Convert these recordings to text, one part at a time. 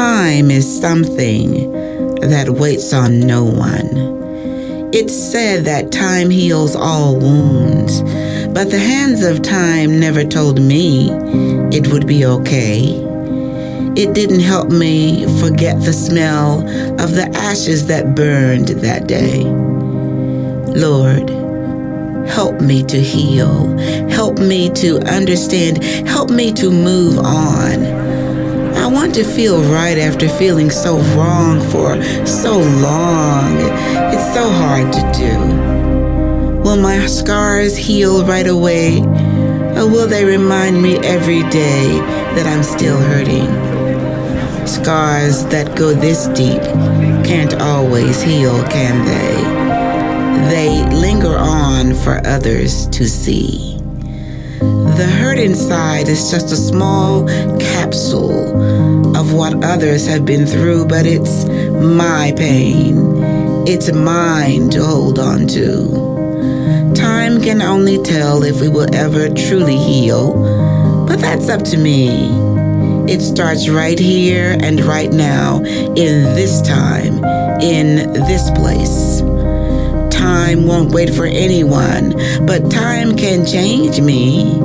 Time is something that waits on no one. It's said that time heals all wounds, but the hands of time never told me it would be okay. It didn't help me forget the smell of the ashes that burned that day. Lord, help me to heal. Help me to understand. Help me to move on. I want to feel right after feeling so wrong for so long. It's so hard to do. Will my scars heal right away, or will they remind me every day that I'm still hurting? Scars that go this deep can't always heal, can they? They linger on for others to see. The hurt inside is just a small capsule of what others have been through, but it's my pain. It's mine to hold on to. Time can only tell if we will ever truly heal, but that's up to me. It starts right here and right now, in this time, in this place. Time won't wait for anyone, but time can change me.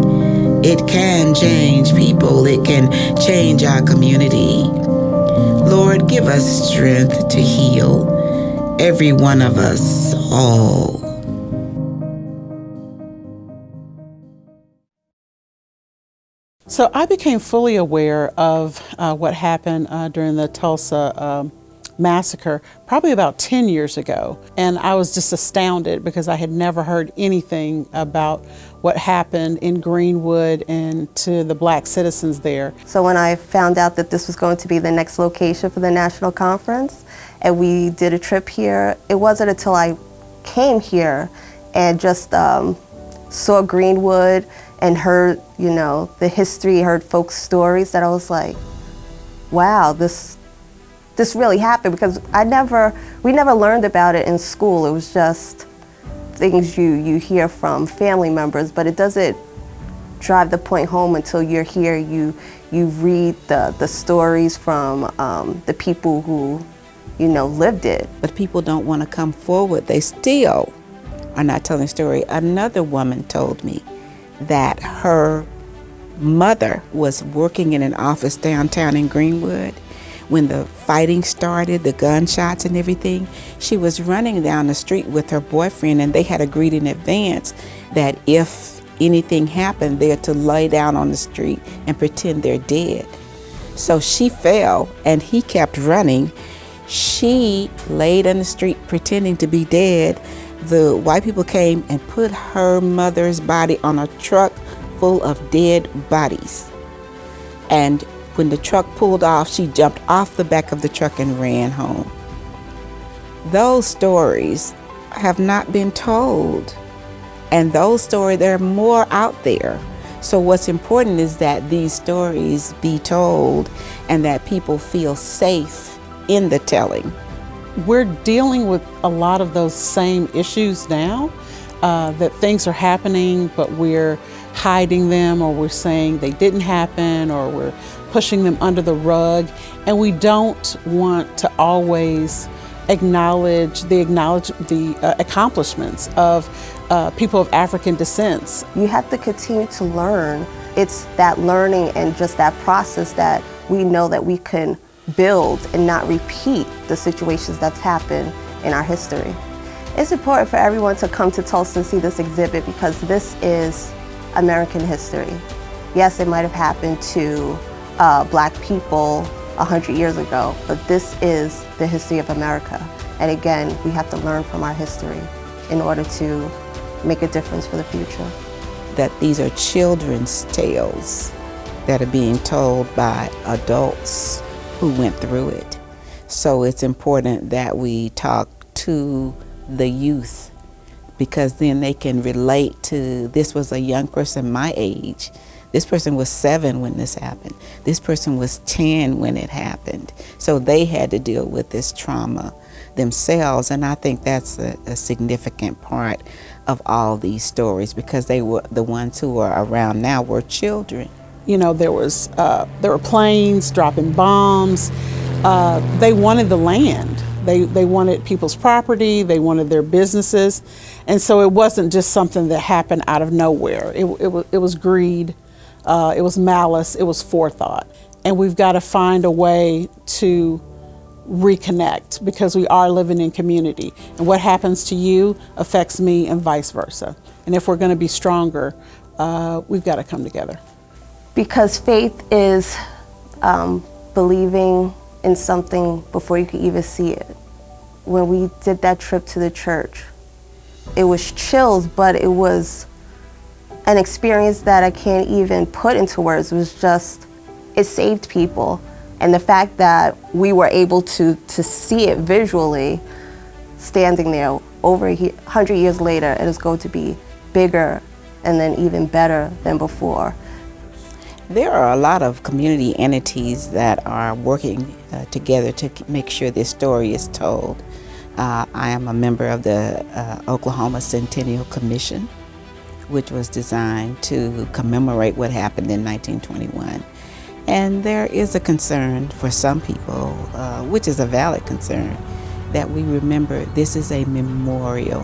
It can change people. It can change our community. Lord, give us strength to heal, every one of us, all. So I became fully aware of what happened during the Tulsa massacre probably about 10 years ago. And I was just astounded because I had never heard anything about what happened in Greenwood and to the Black citizens there. So when I found out that this was going to be the next location for the national conference and we did a trip here, it wasn't until I came here and just saw Greenwood and heard, the history, heard folks' stories that I was like, wow, this really happened, because we never learned about it in school. It was just things you hear from family members, but it doesn't drive the point home until you're here. You read the stories from the people who, lived it. But people don't want to come forward. They still are not telling the story. Another woman told me that her mother was working in an office downtown in Greenwood. When the fighting started, the gunshots and everything, she was running down the street with her boyfriend, and they had agreed in advance that if anything happened, they're to lay down on the street and pretend they're dead. So she fell and he kept running. She laid on the street pretending to be dead. The white people came and put her mother's body on a truck full of dead bodies. And when the truck pulled off, she jumped off the back of the truck and ran home. Those stories have not been told. And those stories, there are more out there. So what's important is that these stories be told and that people feel safe in the telling. We're dealing with a lot of those same issues now, that things are happening, but we're hiding them, or we're saying they didn't happen, or we're pushing them under the rug, and we don't want to always acknowledge the accomplishments of people of African descent. You have to continue to learn. It's that learning and just that process that we know that we can build and not repeat the situations that's happened in our history. It's important for everyone to come to Tulsa and see this exhibit, because this is American history. Yes, it might have happened to Black people 100 years ago, but this is the history of America. And again, we have to learn from our history in order to make a difference for the future. That these are children's tales that are being told by adults who went through it. So it's important that we talk to the youth, because then they can relate to, this was a young person my age. This person was 7 when this happened. This person was 10 when it happened. So they had to deal with this trauma themselves. And I think that's a significant part of all these stories, because they were the ones who are around now were children. There were planes dropping bombs. they wanted the land. They wanted people's property, they wanted their businesses. And so it wasn't just something that happened out of nowhere. It was greed, it was malice, it was forethought. And we've got to find a way to reconnect, because we are living in community. And what happens to you affects me and vice versa. And if we're going to be stronger, we've got to come together. Because faith is believing in something before you can even see it. When we did that trip to the church, it was chills, but it was an experience that I can't even put into words. It was just, it saved people. And the fact that we were able to see it visually, standing there over 100 years later, it is going to be bigger and then even better than before. There are a lot of community entities that are working together to make sure this story is told. I am a member of the Oklahoma Centennial Commission, which was designed to commemorate what happened in 1921. And there is a concern for some people, which is a valid concern, that we remember this is a memorial.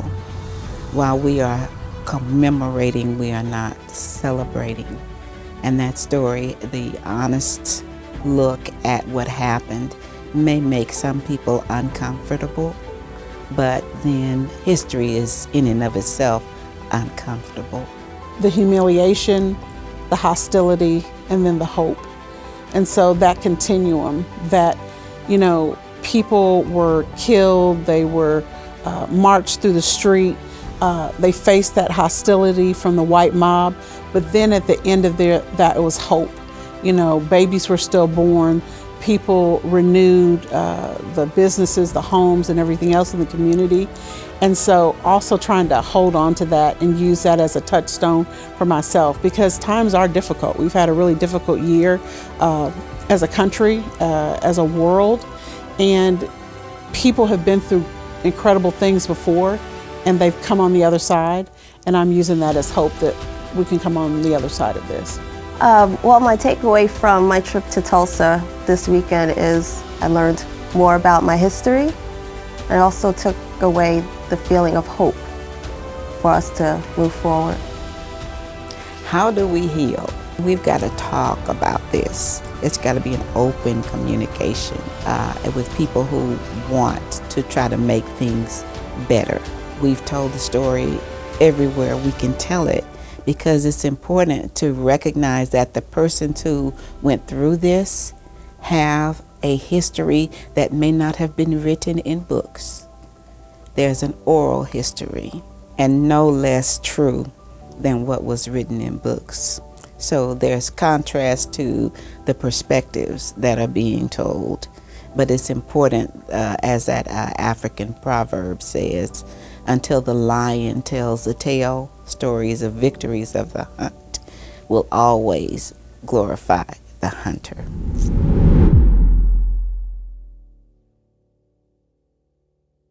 While we are commemorating, we are not celebrating. And that story, the honest look at what happened, may make some people uncomfortable, but then history is in and of itself uncomfortable. The humiliation, the hostility, and then the hope. And so that continuum that, people were killed, they were marched through the street, they faced that hostility from the white mob, but then at the end of that, it was hope. Babies were still born, people renewed the businesses, the homes, and everything else in the community. And so also trying to hold on to that and use that as a touchstone for myself, because times are difficult. We've had a really difficult year as a country, as a world, and people have been through incredible things before, and they've come on the other side, and I'm using that as hope that we can come on the other side of this. Well, my takeaway from my trip to Tulsa this weekend is I learned more about my history. I also took away the feeling of hope for us to move forward. How do we heal? We've got to talk about this. It's got to be an open communication with people who want to try to make things better. We've told the story everywhere we can tell it, because it's important to recognize that the persons who went through this have a history that may not have been written in books. There's an oral history, and no less true than what was written in books. So there's contrast to the perspectives that are being told. But it's important, as that African proverb says, until the lion tells the tale, stories of victories of the hunt will always glorify the hunter.